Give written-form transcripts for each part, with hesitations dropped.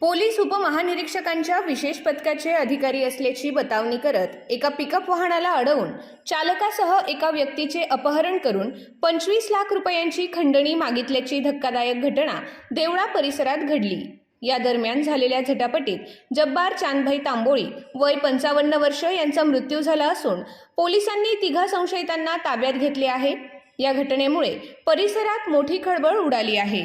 Police उपमहानिरीक्षकांच्या विशेष पथकाचे अधिकारी असल्याची बतावणी करत एका पिकअप वाहनाला अडवून चालकासह एका व्यक्तीचे अपहरण करून 25 लाख रुपयांची खंडणी मागितल्याची धक्कादायक घटना देवळा परिसरात घडली। या दरम्यान झालेल्या झटापटीत जब्बार चांदभाई तांबोळी वय 55 वर्ष यांचा मृत्यू झाला असून पोलिसांनी तिघा संशयितांना ताब्यात घेतले आहे। या घटनेमुळे परिसरात मोठी खळबळ उडाली आहे।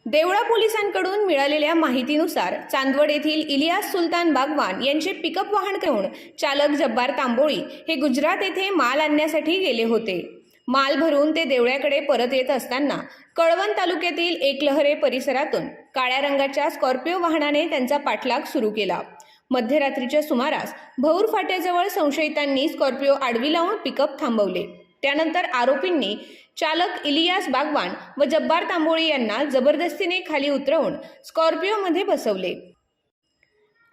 देवळा पोलिसांकडून मिळालेल्या माहितीनुसार चांदवड येथील इलियास सुलतान बागवान यांचे पिकअप वाहन घेऊन चालक जब्बार तांबोळी हे गुजरात येथे माल आणण्यासाठी गेले होते। माल भरून ते देवळ्याकडे परत येत असताना कळवण तालुक्यातील एकलहरे परिसरातून काळ्या रंगाच्या स्कॉर्पिओ वाहनाने त्यांचा पाठलाग सुरू केला। मध्यरात्रीच्या सुमारास भौर फाट्याजवळ संशयितांनी स्कॉर्पिओ आडवी लावून पिकअप थांबवले। त्यानंतर आरोपींनी चालक इलियास बागवान व जब्बार तांबोळी यांना जबरदस्तीने खाली उतरवून स्कॉर्पिओमध्ये बसवले।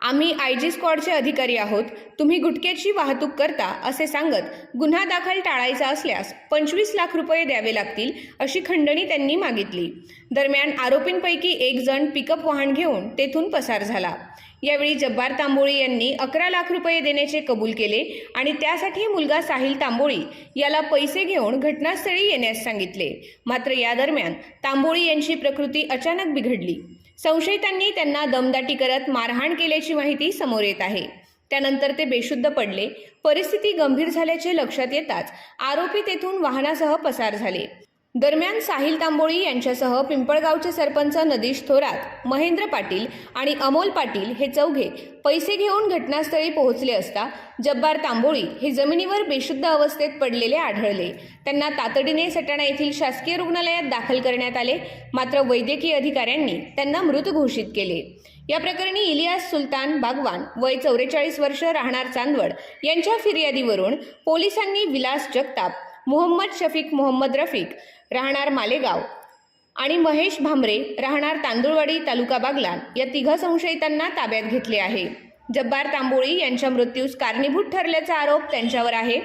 आम्ही आयजी स्क्वॉडचे अधिकारी आहोत, तुम्ही गुटख्याची वाहतूक करता असे सांगत गुन्हा दाखल टाळायचा असल्यास 25 लाख रुपये द्यावे लागतील अशी खंडणी त्यांनी मागितली। दरम्यान आरोपींपैकी एक जण पिकअप वाहन घेऊन तेथून पसार झाला। यावेळी जब्बार तांबोळी यांनी 11 लाख रुपये देण्याचे कबूल केले आणि त्यासाठी मुलगा साहिल तांबोळी याला पैसे घेऊन घटनास्थळी येण्यास सांगितले। मात्र या दरम्यान तांबोळी यांची प्रकृती अचानक बिघडली। संशयितांनी त्यांना दमदाटी करत मारहाण केल्याची माहिती समोर येत आहे। त्यानंतर ते बेशुद्ध पडले। परिस्थिती गंभीर झाल्याचे लक्षात येताच आरोपी तेथून वाहनासह पसार झाले। दरम्यान साहिल तांबोळी यांच्यासह पिंपळगावचे सरपंच नदीश थोरात, महेंद्र पाटील आणि अमोल पाटील हे चौघे पैसे घेऊन घटनास्थळी पोहोचले असता जब्बार तांबोळी हे जमिनीवर बेशुद्ध अवस्थेत पडलेले आढळले। त्यांना तातडीने सटाणा येथील शासकीय रुग्णालयात दाखल करण्यात आले, मात्र वैद्यकीय अधिकाऱ्यांनी त्यांना मृत घोषित केले। या प्रकरणी इलियास सुलतान बागवान वय 44 वर्ष राहणार चांदवड यांच्या फिर्यादीवरून पोलिसांनी विलास जगताप, मोहम्मद शफीक मोहम्मद रफीक राहणार मालेगाव आणि महेश भामरे राहणार तांदुळवाडी तालुका बागलाण या तिघा संशयितांना ताब्यात घेतले आहे। जब्बार तांबोळी यांच्या मृत्यूस कारणीभूत ठरल्याचा आरोप त्यांच्यावर आहे।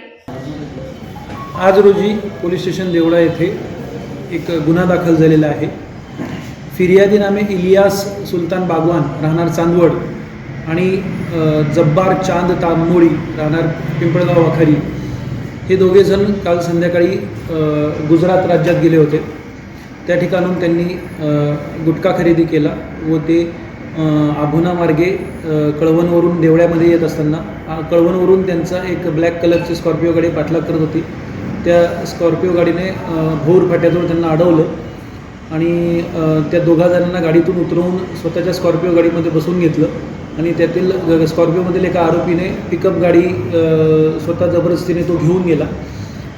आज रोजी पोलीस स्टेशन देवळा येथे एक गुन्हा दाखल झालेला आहे। फिर्यादी नामे इलियास सुलतान बागवान राहणार चांदवड आणि जब्बार चांद तांबोळी राहणार पिंपळगाव वाखारी हे दोघे जण काल संध्याकाळी गुजरात राज्यात गेले होते। त्या ठिकाणून त्यांनी गुटखा खरेदी केला व ते आभुना मार्गे कळवणवरून देवळ्यामध्ये येत असताना कळवणवरून त्यांचा एक ब्लॅक कलरची स्कॉर्पिओ गाडी पाठलाग करत होती। त्या स्कॉर्पिओ गाडीने भौर फाट्याजवळ त्यांना अडवलं आणि त्या दोघा जणांना गाडीतून उतरवून स्वतःच्या स्कॉर्पिओ गाडीमध्ये बसवून घेतलं आणि त्यातील स्कॉर्पिओमधील एका आरोपीने पिकअप गाडी स्वतः जबरदस्तीने तो घेऊन गेला।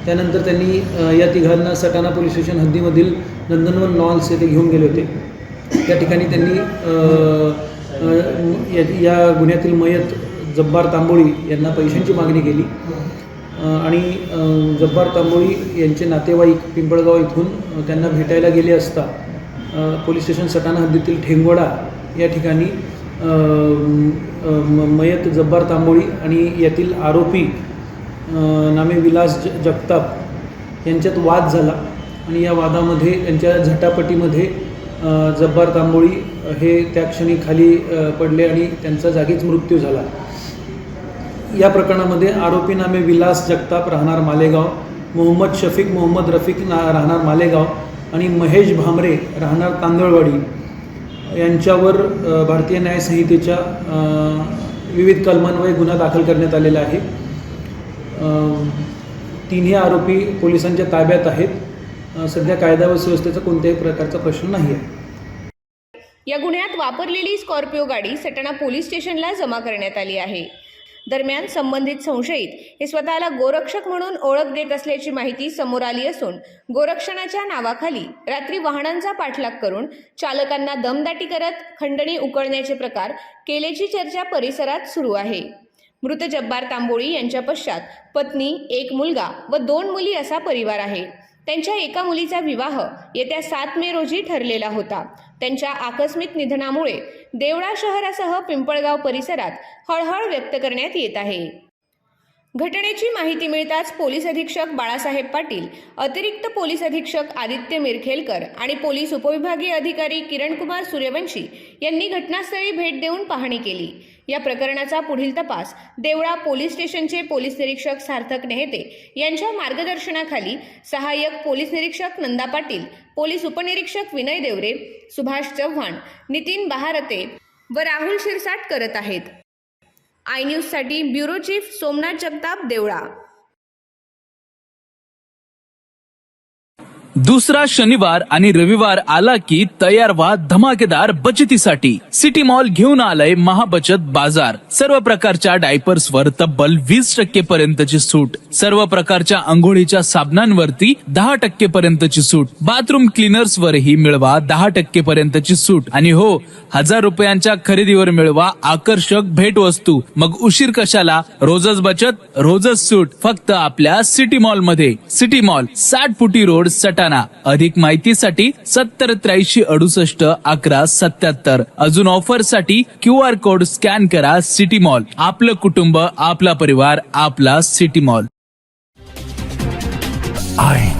त्यानंतर त्यांनी या तिघांना सटाणा पोलीस स्टेशन हद्दीमधील नंदनवन नॉल्स येथे घेऊन गेले होते। त्या ठिकाणी त्यांनी या गुन्ह्यातील मयत जब्बार तांबोळी यांना पैशांची मागणी केली आणि जब्बार तांबोळी यांचे नातेवाईक पिंपळगाव इथून त्यांना भेटायला गेले असता पोलीस स्टेशन सटाणा हद्दीतील ठेंगोडा या ठिकाणी मयत जब्बार तांबोळी आणि यातील आरोपी नामे विलास जगताप यांच्यात वाद झाला आणि या वादामध्ये त्यांच्या झटापटीमध्ये जब्बार तांबोळी हे त्या क्षणी खाली पडले आणि त्यांचा जागीच मृत्यू झाला। या प्रकरणामध्ये आरोपी नामे विलास जगताप राहणार मालेगाव, मोहम्मद शफीक मोहम्मद रफीक राहणार मालेगाव आणि महेश भामरे राहणार तांदळवाडी यांच्यावर भारतीय न्याय संहितेच्या विविध कलमान्वये गुन्हा दाखल करण्यात आलेला आहे। तिन्ही आरोपी पोलिसांच्या ताब्यात आहेत। सध्या कायदा व सुव्यवस्थेचा कोणत्याही प्रकारचा प्रश्न नाही आहे। या गुन्ह्यात वापरलेली स्कॉर्पिओ गाडी सटाणा पोलीस स्टेशनला जमा करण्यात आली आहे। दरम्यान संबंधित संशयित हे स्वतःला गोरक्षक म्हणून ओळख देत असल्याची माहिती समोर आली असून गोरक्षणाच्या नावाखाली रात्री वाहनांचा पाठलाग करून चालकांना दमदाटी करत खंडणी उकळण्याचे प्रकार केल्याची चर्चा परिसरात सुरू आहे। मृत जब्बार तांबोळी यांच्या पश्चात पत्नी, एक मुलगा व 2 मुली असा परिवार आहे। त्यांच्या एका मुलीचा विवाह येत्या 7 मे रोजी ठरलेला होता। त्यांच्या आकस्मिक निधनामुळे देवळा शहरासह पिंपळगाव परिसरात हळहळ व्यक्त करण्यात येत आहे। घटनेची माहिती मिळताच पोलीस अधीक्षक बाळासाहेब पाटील, अतिरिक्त पोलीस अधीक्षक आदित्य मिरखेलकर आणि पोलीस उपविभागीय अधिकारी किरणकुमार सूर्यवंशी यांनी घटनास्थळी भेट देऊन पाहणी केली. या प्रकरणाचा पुढील तपास देवळा पोलीस स्टेशनचे पोलीस निरीक्षक सार्थक नेहते यांच्या मार्गदर्शनाखाली सहाय्यक पोलीस निरीक्षक नंदा पाटील, पोलीस उपनिरीक्षक विनय देवरे, सुभाष चव्हाण, नितीन बहारते व राहुल शिरसाट करत आहेत. आय न्यूजसाठी ब्युरो चीफ सोमनाथ जगताप, देवळा. दुसरा शनिवार आणि रविवार आला की तयार व्हा धमाकेदार बचतीसाठी. सिटी मॉल घेऊन आलंय महाबचत बाजार. सर्व प्रकारच्या डायपर्सवर तब्बल 20% पर्यंतची सूट. सर्व प्रकारच्या अंघोळीच्या साबणांवरती 10% पर्यंतची सूट. बाथरूम क्लीनर्स वरही मिळवा 10% पर्यंतची सूट. आणि हो, 1000 रुपयांच्या खरेदीवर मिळवा आकर्षक भेटवस्तू. मग उशीर कशाला? रोजच बचत, रोजच सूट. फक्त आपल्या सिटी मॉल मध्ये. सिटी मॉल, 60 फुटी रोड, सटाणा. अधिक माहितीसाठी 7083681177. अजून ऑफर साठी QR कोड स्कॅन करा. सिटी मॉल, आपलं कुटुंब, आपला परिवार, आपला सिटी मॉल. आय